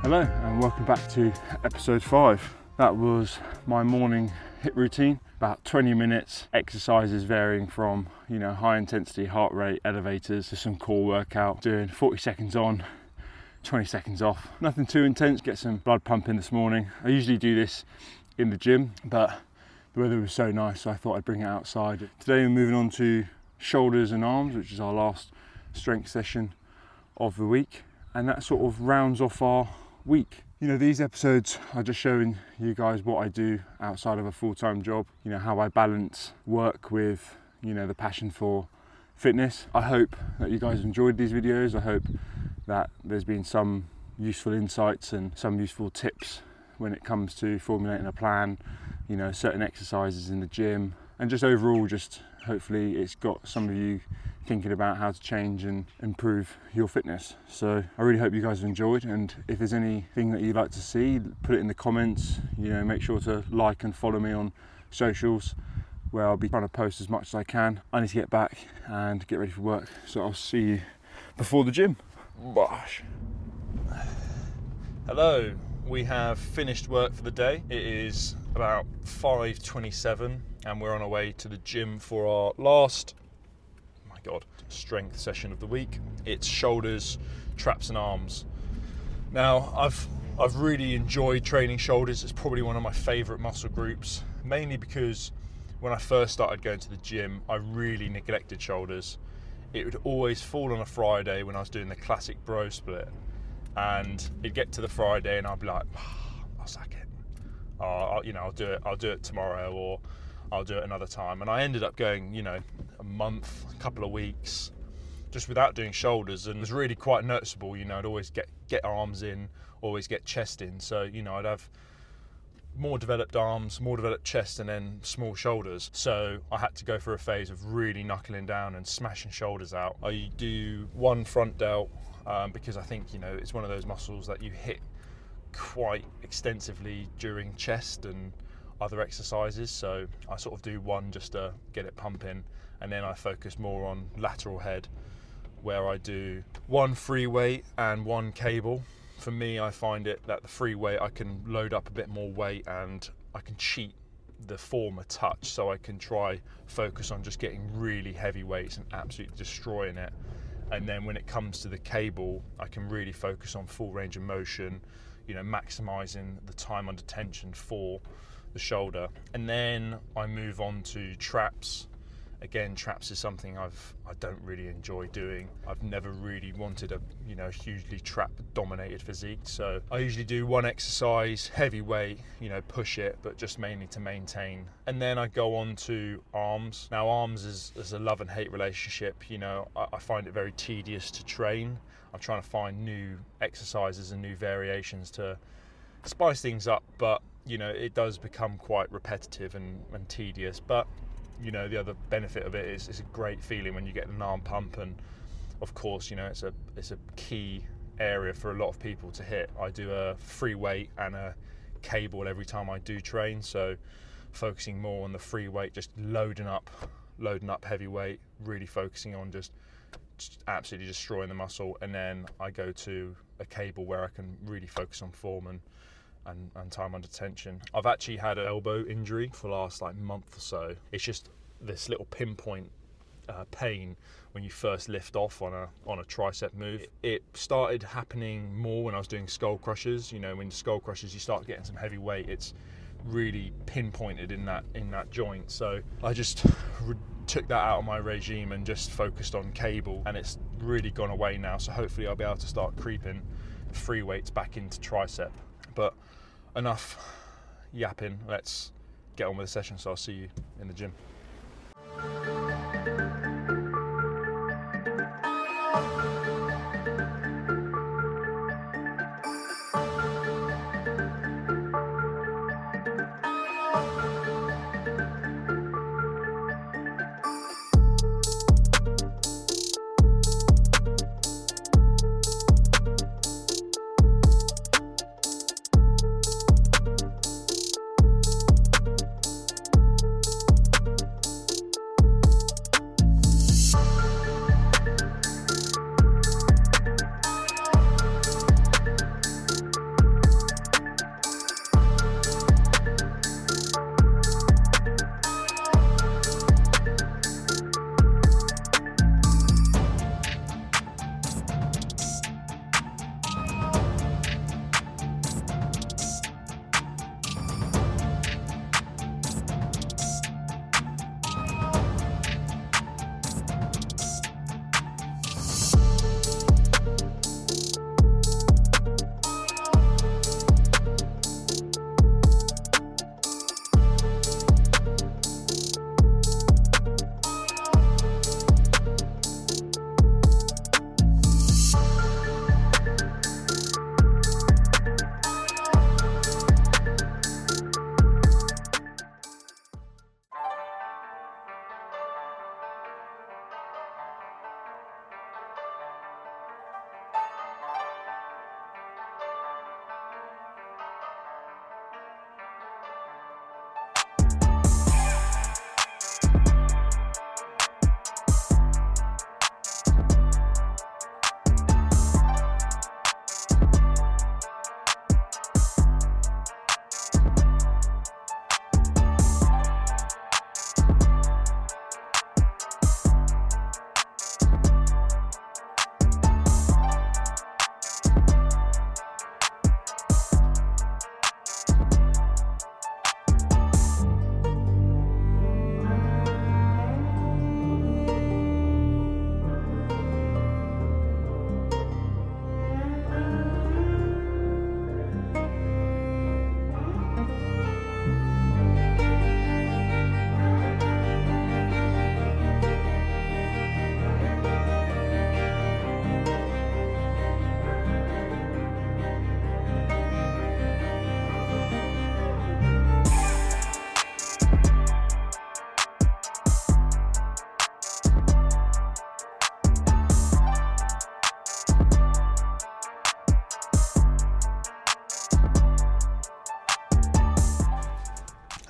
Hello and welcome back to episode 5. That was my morning HIIT routine, about 20 minutes, exercises varying from, high intensity heart rate elevators to some core workout, doing 40 seconds on, 20 seconds off. Nothing too intense, get some blood pumping this morning. I usually do this in the gym, but the weather was so nice, so I thought I'd bring it outside. Today we're moving on to shoulders and arms, which is our last strength session of the week. And that sort of rounds off our week. These episodes are just showing you guys what I do outside of a full-time job, how I balance work with, the passion for fitness. I hope that you guys enjoyed these videos. I hope that there's been some useful insights and some useful tips when it comes to formulating a plan, certain exercises in the gym, and just overall, just hopefully it's got some of you thinking about how to change and improve your fitness. So I really hope you guys have enjoyed, and if there's anything that you'd like to see, put it in the comments. Make sure to like and follow me on socials, where I'll be trying to post as much as I can. I need to get back and get ready for work, so I'll see you before the gym. Bosh. Hello, we have finished work for the day. It is about 5:27 and we're on our way to the gym for our last strength session of the week. It's shoulders, traps and arms. Now I've really enjoyed training shoulders. It's probably one of my favorite muscle groups, mainly because when I first started going to the gym, I really neglected shoulders. It would always fall on a Friday when I was doing the classic bro split, and it'd get to the Friday and I'd be like, I'll sack it. I'll do it tomorrow, or I'll do it another time. And I ended up going, a month, a couple of weeks, just without doing shoulders, and it was really quite noticeable. I'd always get arms in, always get chest in. So, I'd have more developed arms, more developed chest, and then small shoulders. So I had to go through a phase of really knuckling down and smashing shoulders out. I do one front delt because I think, it's one of those muscles that you hit quite extensively during chest and other exercises, so I sort of do one just to get it pumping, and then I focus more on lateral head, where I do one free weight and one cable. For me, I find it that the free weight, I can load up a bit more weight and I can cheat the form a touch, so I can try focus on just getting really heavy weights and absolutely destroying it. And then when it comes to the cable, I can really focus on full range of motion, maximizing the time under tension for the shoulder. And then I move on to traps. Again, traps is something I don't really enjoy doing. I've never really wanted a hugely trap dominated physique, so I usually do one exercise, heavy weight, push it, but just mainly to maintain. And then I go on to arms. Now arms is a love and hate relationship. I find it very tedious to train. I'm trying to find new exercises and new variations to spice things up, but it does become quite repetitive and tedious. But the other benefit of it is it's a great feeling when you get an arm pump, and of course it's a key area for a lot of people to hit. I do a free weight and a cable every time I do train, so focusing more on the free weight, just loading up heavy weight, really focusing on just absolutely destroying the muscle, and then I go to a cable where I can really focus on form and time under tension. I've actually had an elbow injury for the last month or so. It's just this little pinpoint pain when you first lift off on a tricep move. It started happening more when I was doing skull crushers. When skull crushers you start getting some heavy weight, it's really pinpointed in that joint. So I just took that out of my regime and just focused on cable, and it's really gone away now. So hopefully I'll be able to start creeping free weights back into tricep. But enough yapping, let's get on with the session, so I'll see you in the gym.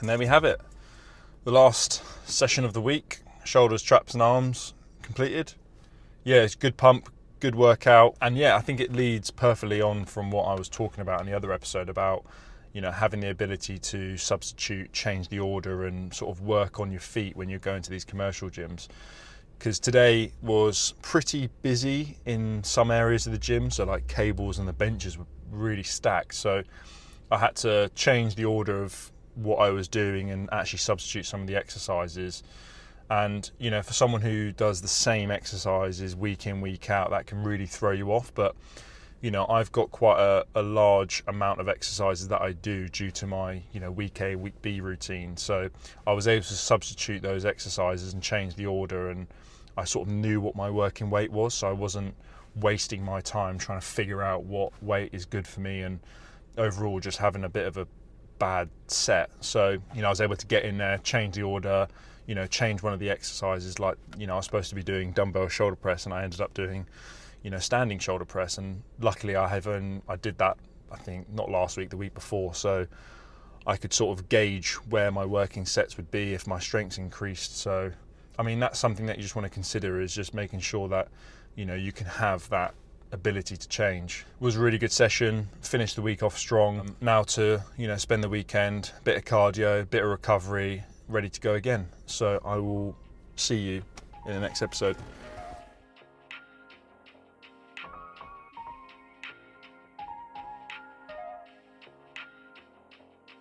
And there we have it. The last session of the week, shoulders, traps and arms completed. Yeah, it's good pump, good workout. And yeah, I think it leads perfectly on from what I was talking about in the other episode about, you know, having the ability to substitute, change the order and sort of work on your feet when you're going to these commercial gyms. Because today was pretty busy in some areas of the gym, so like cables and the benches were really stacked. So I had to change the order of what I was doing and actually substitute some of the exercises. And, you know, for someone who does the same exercises week in, week out, that can really throw you off. But, you know, I've got quite a large amount of exercises that I do due to my, you know, week A, week B routine. So I was able to substitute those exercises and change the order, and I sort of knew what my working weight was, so I wasn't wasting my time trying to figure out what weight is good for me and overall just having a bit of a bad set. So, you know, I was able to get in there, change the order, you know, change one of the exercises. Like, you know, I was supposed to be doing dumbbell shoulder press and I ended up doing, you know, standing shoulder press, and luckily I did that, I think, not last week, the week before, so I could sort of gauge where my working sets would be if my strengths increased. So I mean, that's something that you just want to consider, is just making sure that, you know, you can have that ability to change. It was a really good session, finished the week off strong. Now to, you know, spend the weekend, bit of cardio, bit of recovery, ready to go again. So I will see you in the next episode.